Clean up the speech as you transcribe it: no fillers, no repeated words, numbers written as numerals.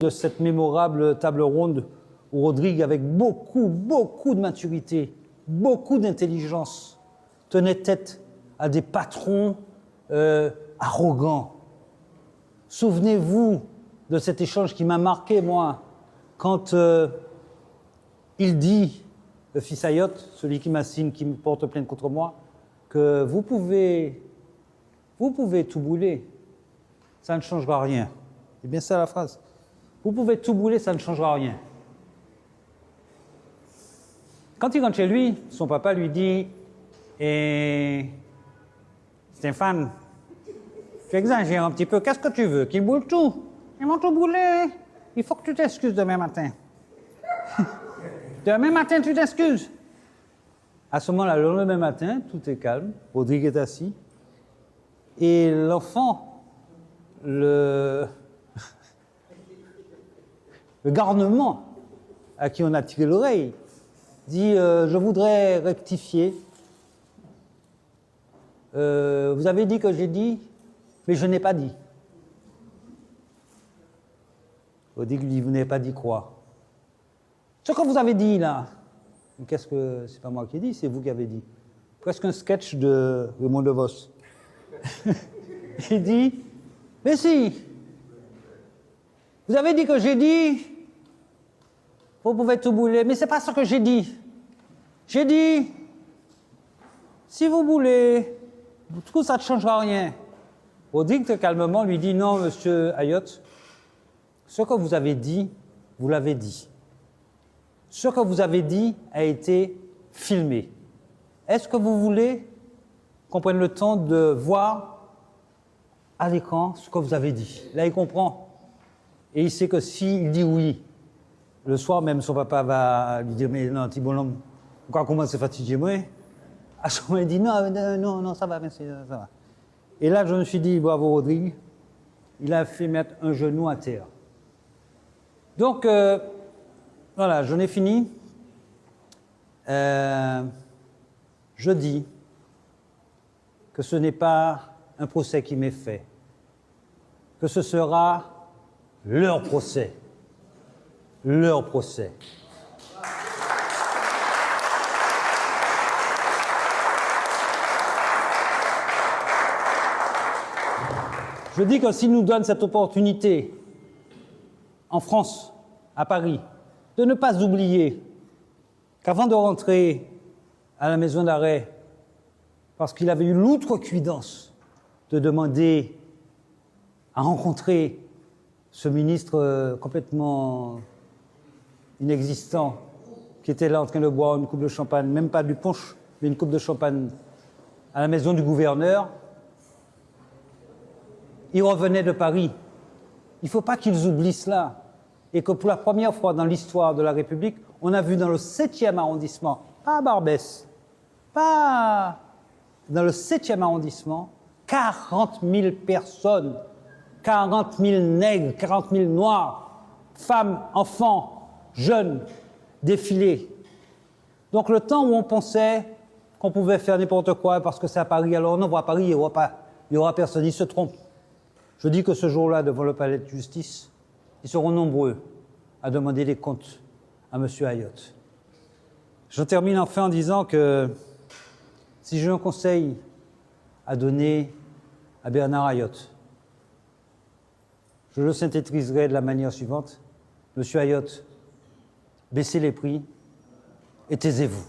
de cette mémorable table ronde où Rodrigue, avec beaucoup de maturité, beaucoup d'intelligence, tenait tête à des patrons arrogants. Souvenez-vous de cet échange qui m'a marqué, moi, quand il dit, le fils Ayot, celui qui m'assigne, qui me porte plainte contre moi, que vous pouvez tout bouler, ça ne changera rien. C'est bien ça la phrase. Vous pouvez tout bouler, ça ne changera rien. Quand il rentre chez lui, son papa lui dit Stéphane, tu exagères un petit peu, qu'est-ce que tu veux? Qu'il boule tout? Ils vont tout bouler. Il faut que tu t'excuses demain matin. Demain matin, tu t'excuses. À ce moment-là, le lendemain matin, tout est calme, Rodrigue est assis, et l'enfant, le garnement à qui on a tiré l'oreille, dit je voudrais rectifier. Vous avez dit que j'ai dit, mais je n'ai pas dit. Rodrigue lui dit, vous n'avez pas dit quoi? Ce que vous avez dit là. Qu'est-ce que c'est pas moi qui ai dit, c'est vous qui avez dit. Presque un sketch de Raymond DeVos. Il dit, mais si, vous avez dit que j'ai dit, vous pouvez tout bouler, mais c'est pas ce que j'ai dit. J'ai dit, si vous boulez, tout ça ne changera rien. Rodrigue calmement lui dit, non, monsieur Ayot, ce que vous avez dit, vous l'avez dit. Ce que vous avez dit a été filmé. Est-ce que vous voulez qu'on prenne le temps de voir à l'écran ce que vous avez dit? Là, il comprend. Et il sait que s'il dit oui, le soir même, son papa va lui dire, mais non, petit bonhomme, pourquoi commencer à fatiguer moi? À ce moment, il dit, non, ça va, merci, ça va. Et là, je me suis dit, bravo Rodrigue, il a fait mettre un genou à terre. Donc, voilà, j'en ai fini. Je dis que ce n'est pas un procès qui m'est fait, que ce sera leur procès. Leur procès. Je dis que s'ils nous donnent cette opportunité, en France, à Paris, de ne pas oublier qu'avant de rentrer à la maison d'arrêt, parce qu'il avait eu l'outrecuidance de demander à rencontrer ce ministre complètement inexistant, qui était là en train de boire une coupe de champagne, même pas du punch, mais une coupe de champagne, à la maison du gouverneur, il revenait de Paris. Il ne faut pas qu'ils oublient cela. Et que pour la première fois dans l'histoire de la République, on a vu dans le 7e arrondissement, pas à Barbès, pas dans le 7e arrondissement, 40 000 personnes, 40 000 nègres, 40 000 noirs, femmes, enfants, jeunes, défiler. Donc le temps où on pensait qu'on pouvait faire n'importe quoi parce que c'est à Paris, alors non, à Paris, il n'y aura personne, ils se trompent. Je dis que ce jour-là, devant le palais de justice, ils seront nombreux à demander des comptes à M. Ayot. Je termine enfin en disant que si j'ai un conseil à donner à Bernard Ayot, je le synthétiserai de la manière suivante. M. Ayot, baissez les prix et taisez-vous.